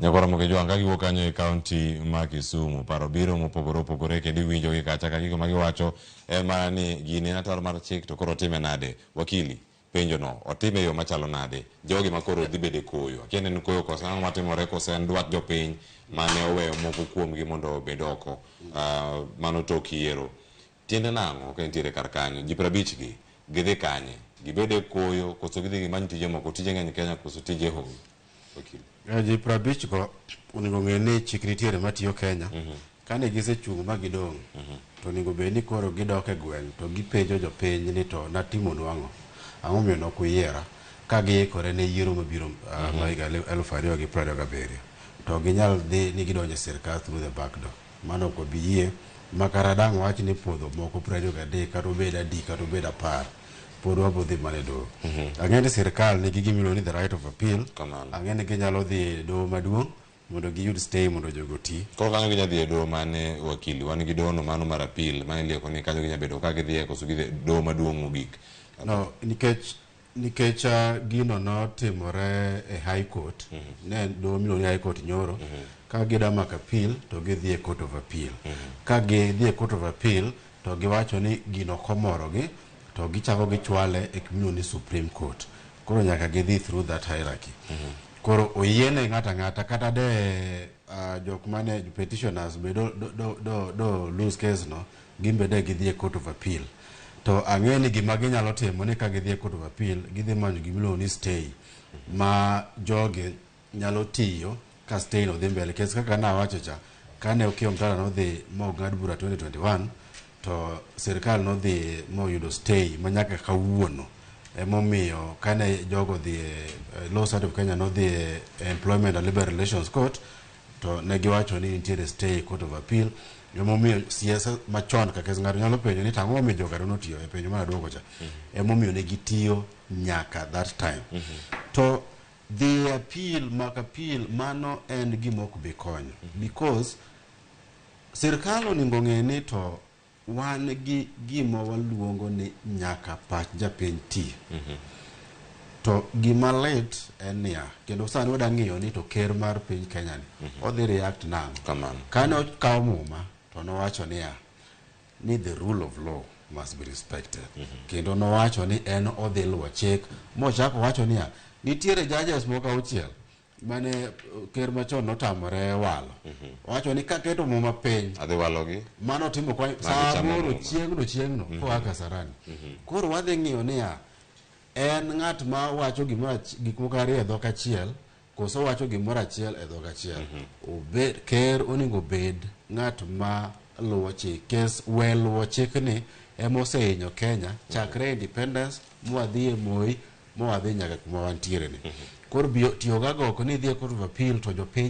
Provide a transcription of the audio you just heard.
Ramogi Juan kagi wokanyo e county ma Kisumu paro biro mopogore opogore kendo iwinjo gi kacha ka gigo ma giwacho ema ni gini ataro mar chik to koro time nade wakili penjo no otime yo machalo nade jogi makoro dhi bede koyo kende ni koyo kosa ang'o matimore kose en dwat jopiny mane oweyo moko kuom gi mondo obed oko mano tok yiero tiende nang'o ka entiere kar kanyo ji 50 gi gidhi kanye gibede koyo koso gidhi gimany tije moko tije ng'eny Kenya koso tije hoy wakili ji 50 go onego ng'e ni chik nitiere matiyo Kenya kane gisechung' ma gidong' to onego bed ni koro gidok e gweng' to gipenjo jopiny ni to natimo nwang'o ang'o miyo nok uyiera ka giikore ne yiero mabiro ma higa 2027 to ginyal dhi ni gidonjo e sirkal through the back door mano ok obi yie makara dang' wach ni puodho moko 23 kata obed 10 kata obed 10 pod wabodhi mane doho ang'e ni sirkal nigi gimiluongo ni the right of appeal ang'e ni ginyalo dhi e doho maduong' mondo giyud stay mondo jogo ti koro kanyo ginya dhi e doho mane wakili wan gi doho no mano mar appeal mane lieko ni kanyo ginya bedo ka gidhi e koso gidhi doho maduong' mogik no nikech gino notimore e high court ne doho miluongo ni high court nyoro ka gida mak appeal to gidhi e court of appeal ka gidhi e court of appeal to giwacho ni gino komorogi to gichako gichwale e miluongo ni Supreme Court koro nyaka gidhi through that hierarchy koro oyiene ng'ata kata de jok mane petitioners be do lose case no gimbe de gidhi e court of appeal to ang'e ni gima ginyalo timo ni ka gidhi e court of appeal gidhi manyo gimiluongo ni stay ma joge nyalo tiyo ka stay no dhi mbele kes kaka nawacho cha kane Okiya Mtala nodhi mogad bura 2021 to sirkal nodhi moyudo stay manyaka kawuono emomiyo kane jogo dhi law side of Kenya nodhi employment and labor relations court to ne giwacho ni nitiere stay court of appeal emomiyo siasa machon kaka ng'ato nyalo penjo ni tang'o mi jogo notiyo e penjo mar duoko cha emomiyo ne gitiyo nyaka that time to the appeal mano en gima ok bi konyo because sirkal onego ng'e ni to wan gi gima waluongo ni nyaka pach japiny ti to gima lit en niya kendo sani wada ng'iyo ni to ker mar piny Kenya ni odhi react nang'o kane okawo muma to nowacho niya ni the rule of law must be respected kendo nowacho ni en odhi luwo chik mochako wacho niya nitiere judges moko 6 mane ker machon notamore walo wacho ni kaketo muma piny adhi walogi mano timo kwa saboro chieng'no koa Kasarani koro wadhi ng'iyo niya en ng'at ma wacho gik moko ariyo e dhok achiel koso wacho gimoro achiel e dhok achiel obed ker onego bed ng'at ma luwo chik kes luwo chik ni emosehinyo Kenya chakre independence mwadhi e Moi mwadhi nyaka kuma wantiere ni koro tiyo ga agoko ni dhi e court of appeal to jopiny